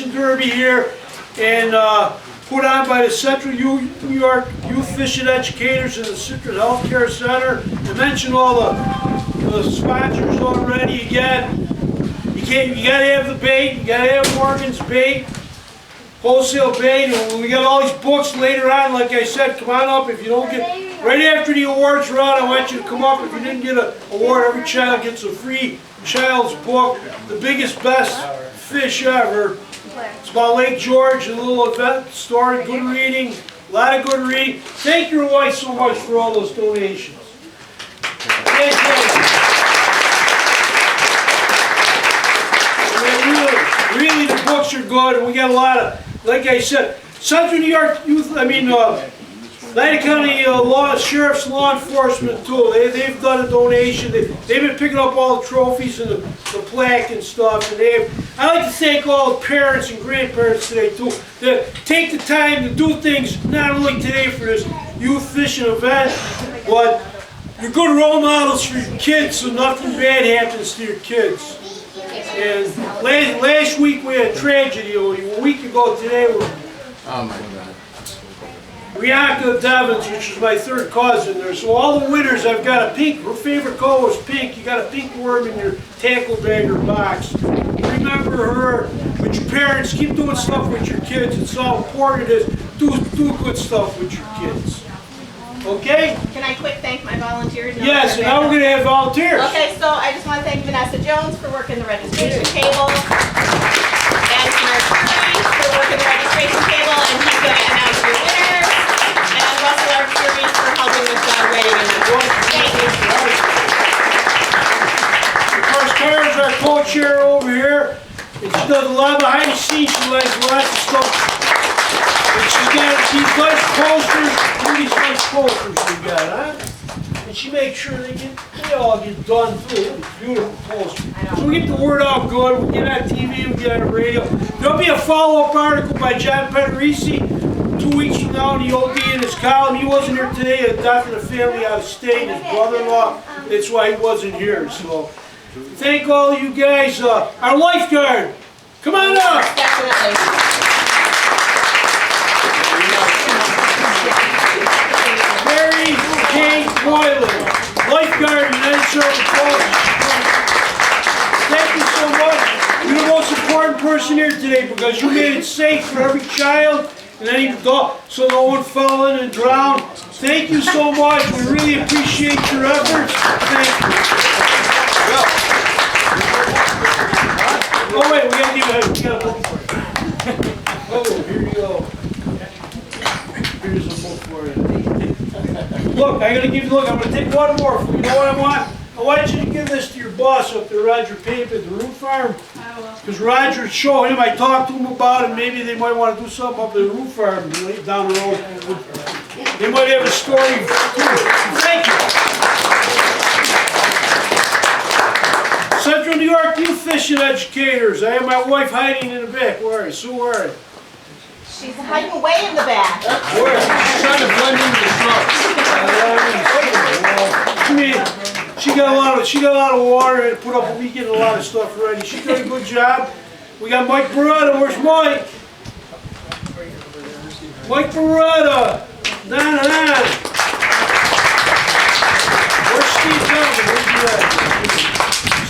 Derby here, and put on by the Central New York Youth Fishing Educators and the Sitrin Healthcare Center. I mentioned all the sponsors already. Again, you gotta have the bait, you gotta have Morgan's bait, wholesale bait, and we got all these books later on. Like I said, come on up. If you don't get, right after the awards round, I want you to come up. If you didn't get an award, every child gets a free child's book, The Biggest Best Fish Ever. It's about Lake George, a little event story, good reading, a lot of good reading. Thank your wife so much for all those donations. Thank you. Really, the books are good, and we got a lot of, like I said, Central New York Youth, Loudoun County Sheriff's Law Enforcement too. They've done a donation. They've been picking up all the trophies and the plaque and stuff. And I like to thank all the parents and grandparents today too that take the time to do things not only today for this youth fishing event, but you're good role models for your kids so nothing bad happens to your kids. And last week we had a tragedy. A week ago today, oh my God. Rihanna Devins, which is my third cousin there. So all the winners, I've got a pink, her favorite color was pink. You got a pink worm in your tackle bag or box. Remember her with your parents. Keep doing stuff with your kids. It's all important is do good stuff with your kids. Okay? Can I quick thank my volunteers? Yes, and now we're going to have volunteers. Okay, so I just want to thank Vanessa Jones for working the registration table. And Mark Curry for working the registration table, and he's going to announce your winners. And Russell Archery for helping with the writing and the board. Thank you. Of course, Kara's our co-chair over here. And she does a lot behind the scenes. She likes lots of stuff. And she's got these nice posters. Look at these nice posters we got, huh? And she makes sure they all get done too. Beautiful posters. So we get the word out good. We get on TV, we get on the radio. There'll be a follow-up article by John Pederisi 2 weeks from now in the OD in his column. He wasn't here today. A death in the family out of state. His brother-in-law. That's why he wasn't here. So thank all of you guys. Our lifeguard, come on up. Definitely. Mary Kay Moylan, lifeguard, United Service College. Thank you so much. You're the most important person here today because you made it safe for every child and any adult so no one fell in and drowned. Thank you so much. We really appreciate your efforts. Thank you. Oh wait, we gotta go for it. Oh, here you go. Here's a book for you. Look, I'm gonna take one more. You know what I want? I want you to give this to your boss up there, Roger Pape at the Root Farm. Because Roger showed him, I talked to him about it, maybe they might want to do something up at the Root Farm down the road. They might have a story too. Thank you. Central New York Youth Fishing Educators. I have my wife hiding in the back. Where are you? Sue, where are you? She's hiding way in the back. Where? She's trying to blend into the truck. She got a lot of water and put up a weekend and a lot of stuff already. She did a good job. We got Mike Beretta. Where's Mike? Mike Beretta. Where's Steve Johnson? Where's he at?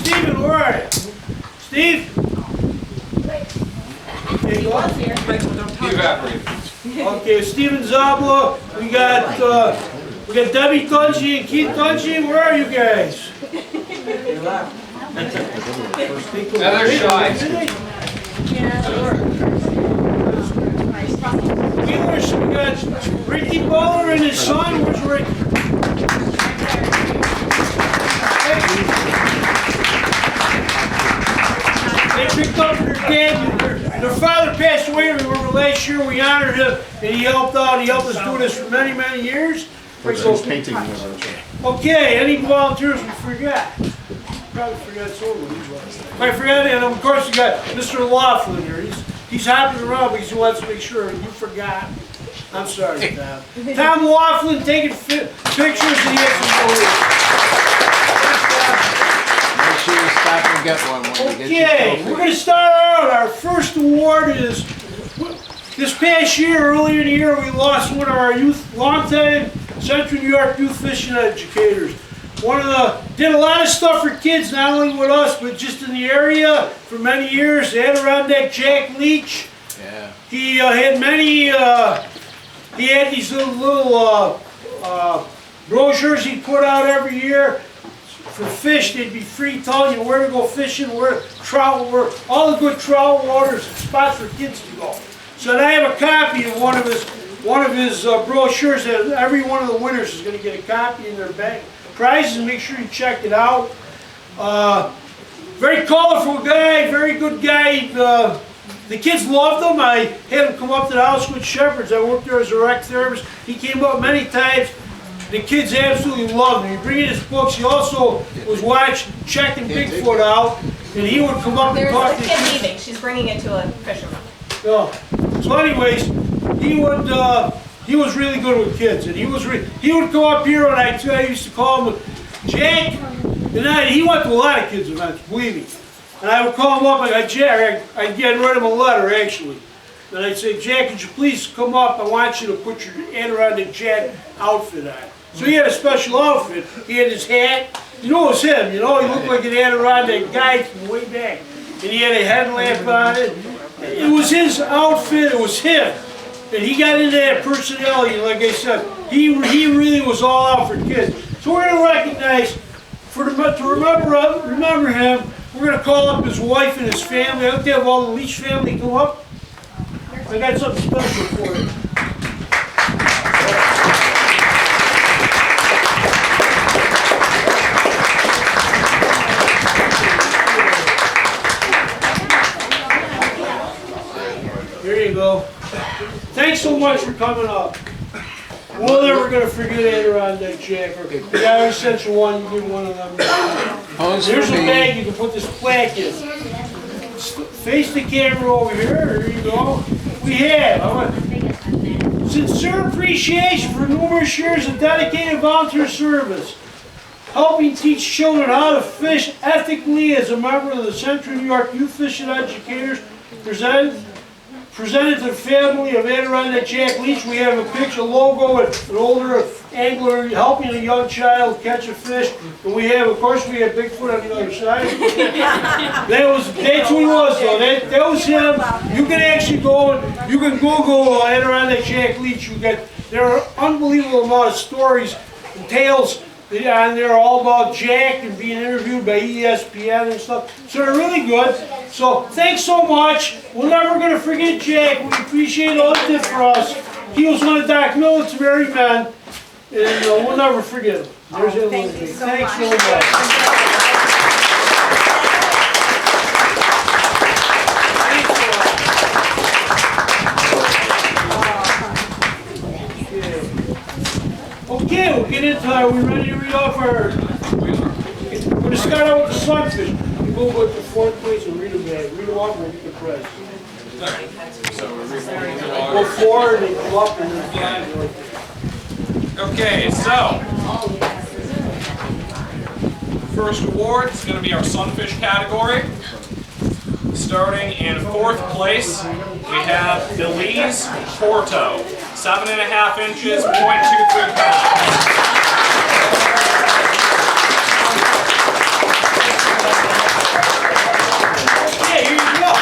Steven, where are you? Steve? There you go. He evaporated. Okay, Steven Zabla. We got Debbie Tunji and Keith Tunji. Where are you guys? Now they're shy. We got Ricky Bowler and his son. Where's Ricky? They picked up their dad. Their father passed away. Remember last year we honored him and he helped out. He helped us do this for many, many years. Painting. Okay, any volunteers we forgot? Probably forgot some of these. I forgot, and of course you got Mr. Loughlin here. He's hopping around because he wants to make sure you forgot. I'm sorry, Tom. Tom Loughlin taking pictures and he has some photos. Make sure you stop. back and get one when you get Okay, your we're trophy. gonna start out. Our first award is, this past year, earlier in the year, we lost one of our longtime Central New York youth fishing educators. Did a lot of stuff for kids, not only with us, but just in the area for many years. The Adirondack Jack Leach. Yeah. He had many, he had these little brochures he put out every year for fish. They'd be free, telling you where to go fishing, where trout were, all the good trout waters and spots for kids to go. So I have a copy of one of his brochures that every one of the winners is going to get a copy in their bank. Prizes, make sure you check it out. Very colorful guy, very good guy. The kids loved him. I had him come up to the house with Shepherds. I worked there as a rec therapist. He came up many times. The kids absolutely loved him. He bring in his books. He also was checking Bigfoot out, and he would come up and There's talk a to the kid kids. leaving. She's bringing it to a fisherman. So anyways, he was really good with kids, and he would go up here, and I used to call him Jack, and he went to a lot of kids' events, believe me. And I would call him up, and I'd write him a letter actually, and I'd say, Jack, could you please come up? I want you to put your Adirondack Jack outfit on. So he had a special outfit. He had his hat. You know it was him. You know he looked like an Adirondack guy from way back, and he had a headlamp on it. It was his outfit. It was him. And he got into that personality, like I said, he really was all out for kids. So we're going to recognize, to remember him, we're going to call up his wife and his family. I'd like to have all the Leach family come up. I got something special for you. Here you go. Thanks so much for coming up. We're never going to forget Adirondack Jack. The guy who sent you one, you get one of them. Here's a bag you can put this plaque in. Face the camera over here. Here you go. We have sincere appreciation for numerous years of dedicated volunteer service, helping teach children how to fish ethically as a member of the Central New York Youth Fishing Educators. Presented to the family of Adirondack Jack Leach. We have a picture logo with an older angler helping a young child catch a fish. And we have, of course, we have Bigfoot on the other side. That's who he was though. That was him. You can actually go and you can Google Adirondack Jack Leach. There are an unbelievable amount of stories and tales on there all about Jack and being interviewed by ESPN and stuff. So they're really good. So thanks so much. We're never going to forget Jack. We appreciate all he did for us. He was one of Doc military men, and we'll never forget him. There's his little thing. Thanks so much. Okay, we'll get into it. Are we ready to read off our... We're going to start out with the sunfish. You go with the fourth place and read them back. Read them off and we'll get the prize. So we're reading Go forward and come up and then five. Okay, so first award is going to be our sunfish category. Starting in fourth place, we have Belize Porto, 7.5 inches, 0.23 pounds. Okay, here you go.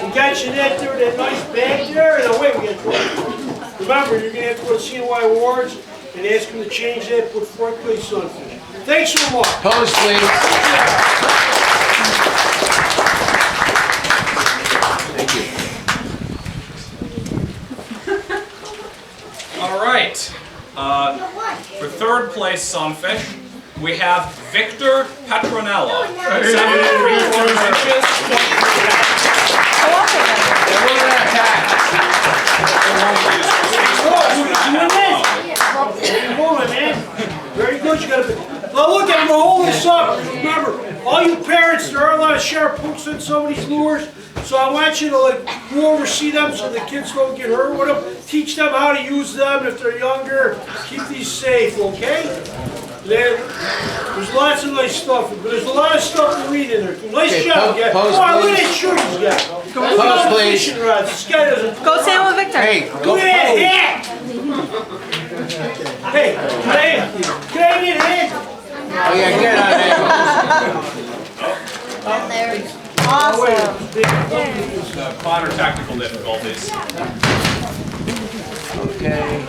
We got you that nice bag there, and away we get to. Remember, you're going to have to go to C.N.Y. Awards and ask them to change that, put fourth place sunfish. Thanks so much. Pose, please. All right. For third place sunfish, we have Victor Petronello, 7.75 inches. Very good. You got to. Now look at him. Hold this up. Remember, all you parents, there are a lot of sharp hooks in some of these lures. So I want you to go oversee them so the kids don't get hurt with them. Teach them how to use them if they're younger. Keep these safe, okay? There's lots of nice stuff, but there's a lot of stuff to read in there. Nice Okay, job, guys. pose, Come on, look at please. that shirt he's got. Look at all Pose, the please. fishing rods. This guy doesn't. Go stand with Victor. Hey, go Look at that pose. hat. Hey, can I get a hand? Oh yeah, get on there. Awesome. Minor technical difficulties. Okay.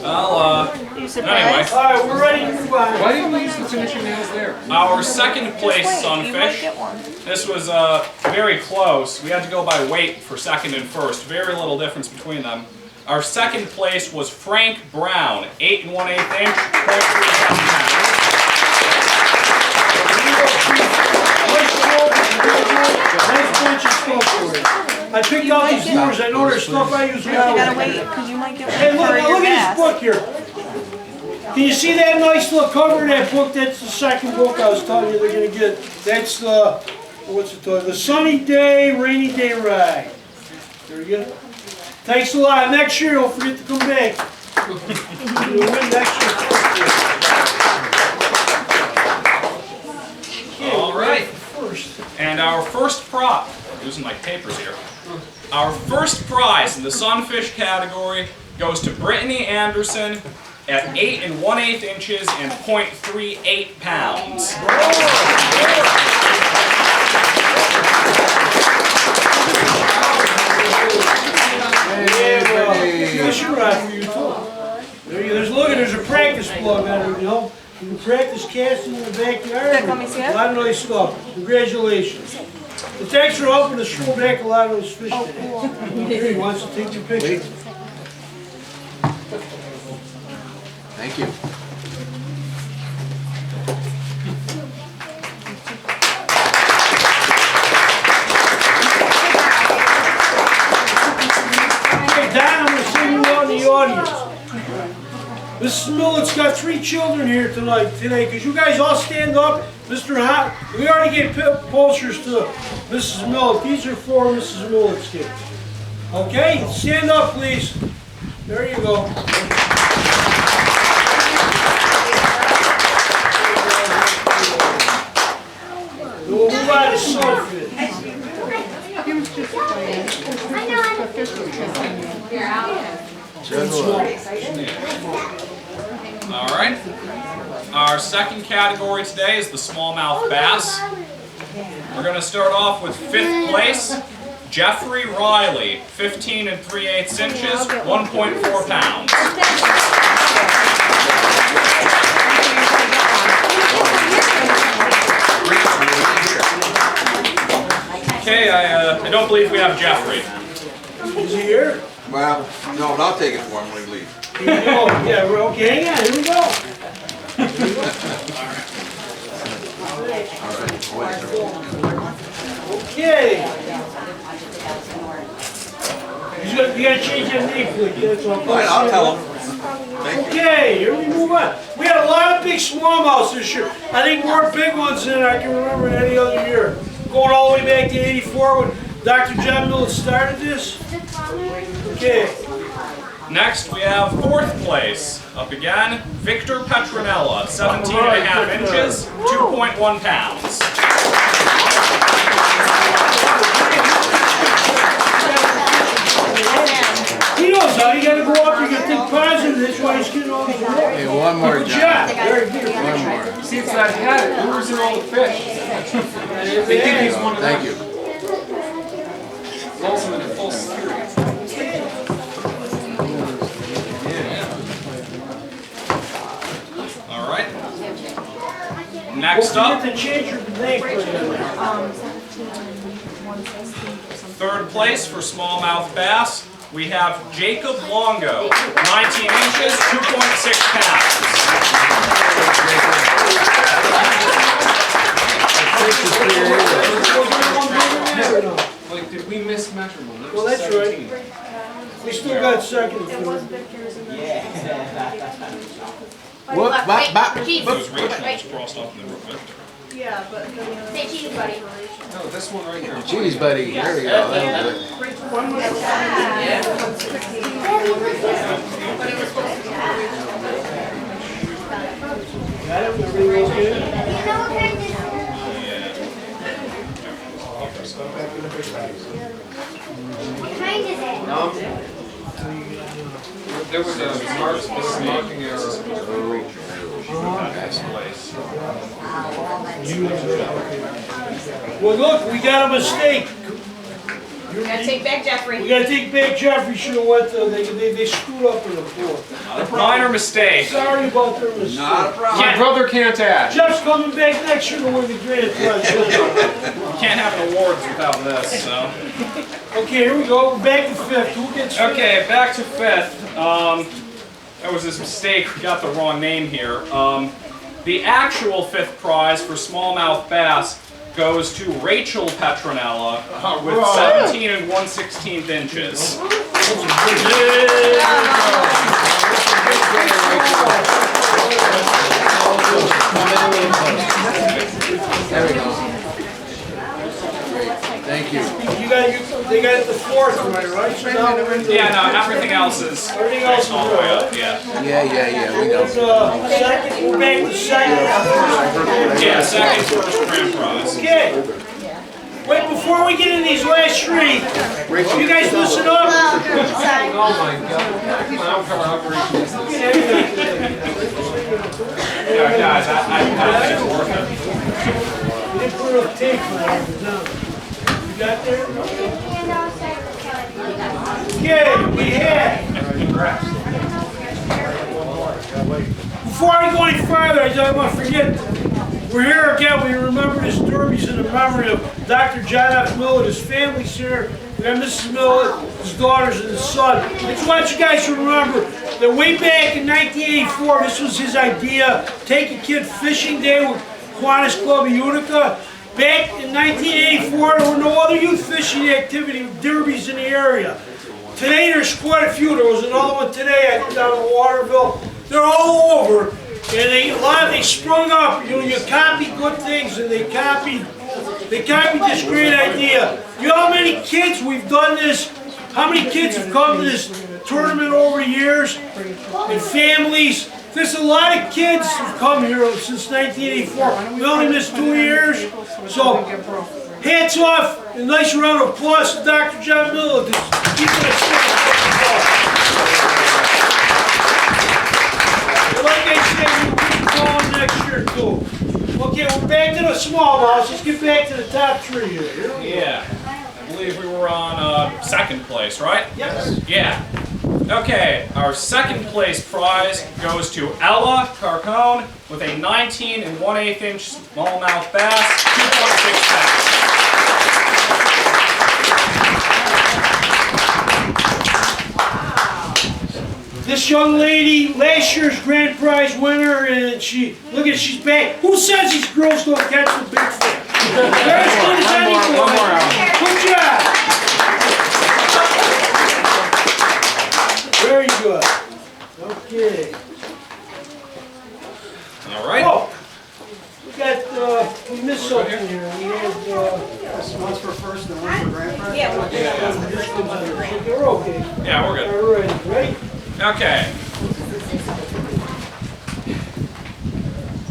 Well, You anyway, surprised? All right, we're ready to move on. Why didn't we use the finishing nails there? our second place Wait, you might sunfish. get one. This was very close. We had to go by weight for second and first. Very little difference between them. Our second place was Frank Brown, 8 1/8 inch, 0.37 pounds. Nice bunch of stuff for you. I picked out these lures. I know there's stuff I use You gotta now. wait, because you might get one Hey, look, for now your look at bass. this book here. Can you see that nice little cover of that book? That's the second book I was telling you they're gonna get. That's the, what's it called? The Sunny Day, Rainy Day Ride. There you go. Thanks a lot. Next year, don't forget to come back. You'll win next year. All right. First. And our first prop, losing my papers here. Our first prize in the sunfish category goes to Brittany Anderson at 8 1/8 inches and 0.38 pounds. Fishing rod for you too. There's look at there's a practice plug on it, you know. You can practice casting in the backyard. Let me see it. A lot of nice stuff. Congratulations. And thanks for helping us throw back a lot of those fish today. Here, he wants to take your picture. Thank you. Hey, Don, I'm going to sing you out in the audience. Mrs. Millett's got 3 children here today. Could you guys all stand up? Mr. Hot, we already gave posters to Mrs. Millett. These are for Mrs. Millett's kids. Okay, stand up, please. There you go. We'll move on to sunfish. All right. Our second category today is the smallmouth bass. We're going to start off with 5th place, Jeffrey Riley, 15 3/8 inches, 1.4 pounds. Okay, I don't believe we have Jeffrey. Is he here? Well, no, but I'll take it for him when he leaves. Here we go. Yeah, we're okay. Hang on, here we go. Okay. You gotta change your name, please. That's all. Fine, I'll tell him. Thank you. Okay, here we move on. We had a lot of big smallmouths this year. I think more big ones than I can remember in any other year. Going all the way back to '84 when Dr. John Millett started this. Okay. Next, we have 4th place. Up again, Victor Petronella, 17 1/2 inches, 2.1 pounds. He knows how. You gotta go up, you gotta think positive. That's why he's getting all these awards. Hey, one more, Good John. job. Very good. One more. See, it's that hat. Lures in all the fish. They think he's one of them. Thank you. Lawson in full security. All right. Next Don't up, forget to change your name for you. 3rd place for smallmouth bass, we have Jacob Longo, 19 inches, 2.6 pounds. Like, did we miss measurement? Well, that's right. We still got second and third. Whoop, bop, bop. It was Rachel, it was crossed off in the Victor. Yeah, but. Say cheese, buddy. No, this one right here. Jeez, buddy. There we go. That'll do it. Got it? Everything okay? What kind is it? There was a marking error. Well, look, we got a mistake. We gotta take back Jeffrey. We gotta take back Jeffrey. Should have went to, they screwed up in the floor. Minor mistake. Sorry about their mistake. Not a problem. My brother can't add. Jeff's coming back next year to win the grand prize. Can't have an awards without this, so. Okay, here we go. We're back to fifth. Who gets fifth? Okay, back to fifth. There was this mistake, we got the wrong name here. The actual fifth prize for smallmouth bass goes to Rachel Petronella with 17 and 1/16 inches. There we go. Thank you. They got the fourth one, right? So now we're into Yeah, no, everything else is everything else is all the way good. up, yeah. Yeah, we know. Second, we're back to second. Yeah, second first grand prize. Okay. Wait, before we get in these last three, you guys listen up. Oh my God. Clown car operation. Yeah, guys, I think it's worth it. We didn't put a tape on it, no. You got there? Okay, we had. Before I go any further, I don't want to forget, we're here again. We remember this derbies in the memory of Dr. John F. Millett, his family's here. We have Mrs. Millett, his daughters, and his son. I just want you guys to remember that way back in 1984, this was his idea. Take a kid fishing day with Kiwanis Club of Utica. Back in 1984, there were no other youth fishing activity derbies in the area. Today, there's quite a few. There was another one today down in Waterville. They're all over, and a lot of they sprung up. You know, you copy good things, and they copied this great idea. You know how many kids we've done this? How many kids have come to this tournament over the years, and families? There's a lot of kids who've come here since 1984. We only missed 2 years. So, hats off and nice round of applause to Dr. John Millett. Like I said, we'll keep going next year too. Okay, we're back to the smallmouths. Let's get back to the top three here. Yeah, I believe we were on second place, right? Yes. Yeah. Okay, our second place prize goes to Ella Carcone with a 19 and 1/8 inch smallmouth bass, 2.6 pounds. This young lady, last year's grand prize winner, and she's back. Who says these girls don't catch the big fish? They're as good as anyone. Good job. Very good. Okay. All right. Oh, we missed something here. We had, One's for first and one's for grand prize? Yeah, we'll do so you're okay. Yeah, we're good. All right, right? Okay.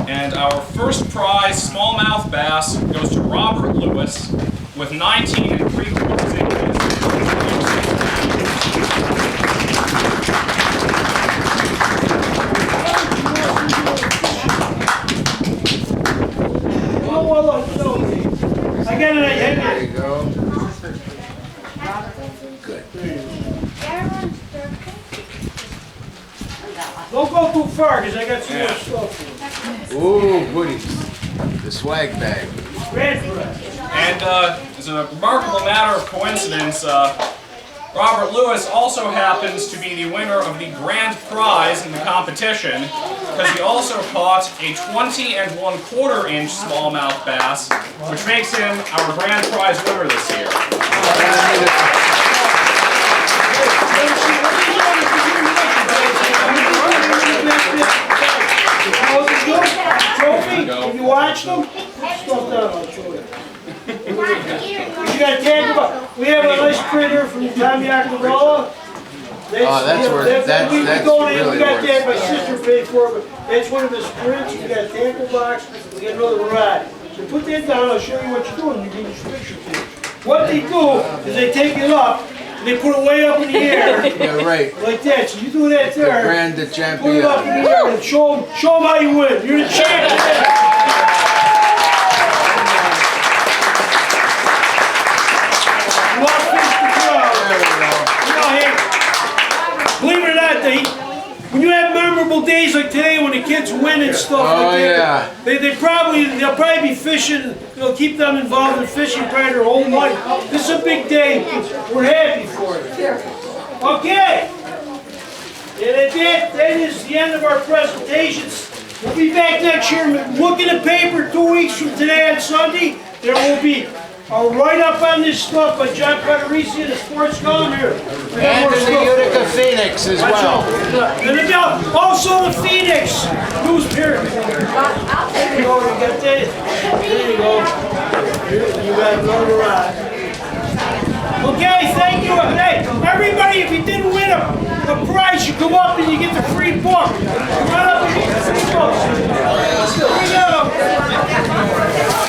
And our first prize, smallmouth bass, goes to Robert Lewis with 19 and 3/4 inches. Oh, well, no. I got it. There you go. Good. Don't go too far, because I got some more stuff. Ooh, goodies. The swag bag. Grand prize. And as a remarkable matter of coincidence, Robert Lewis also happens to be the winner of the grand prize in the competition because he also caught a 20 and 1/4 inch smallmouth bass, which makes him our grand prize winner this year. Trophy? Have you watched them? Stuff down, I'll show you. You got a tag about, we have a nice printer from Tommy Acquavella. Oh, that's worth, that's we really we got that, my worth. sister paid for it, but that's one of his prints. We got a tackle box, we got another rod. So put that down, I'll show you what you're doing, you get your picture taken. What they do is they take it up, and they put it way up in the air, Yeah, right. like that. So you do that The there. grand Put it champion. up in the air and show them how you win. You're the champion. You want to finish the crowd. There we go. You know, hey, believe it or not, when you have memorable days like today when the kids win and stuff Oh, like yeah. that, they'll probably be fishing. It'll keep them involved in fishing probably their whole life. This is a big day. We're happy for you. Okay. And that is the end of our presentations. We'll be back next year. Look in the paper 2 weeks from today on Sunday. There will be a write-up on this stuff by John Federici in the sports column here. And in the Utica Phoenix as well. And also the Phoenix newspaper. There you go, you got that. There you go. You got another rod. Okay, thank you. Hey, everybody, if you didn't win a prize, you come up and you get the free book. Come on up and get the free book. Here we go.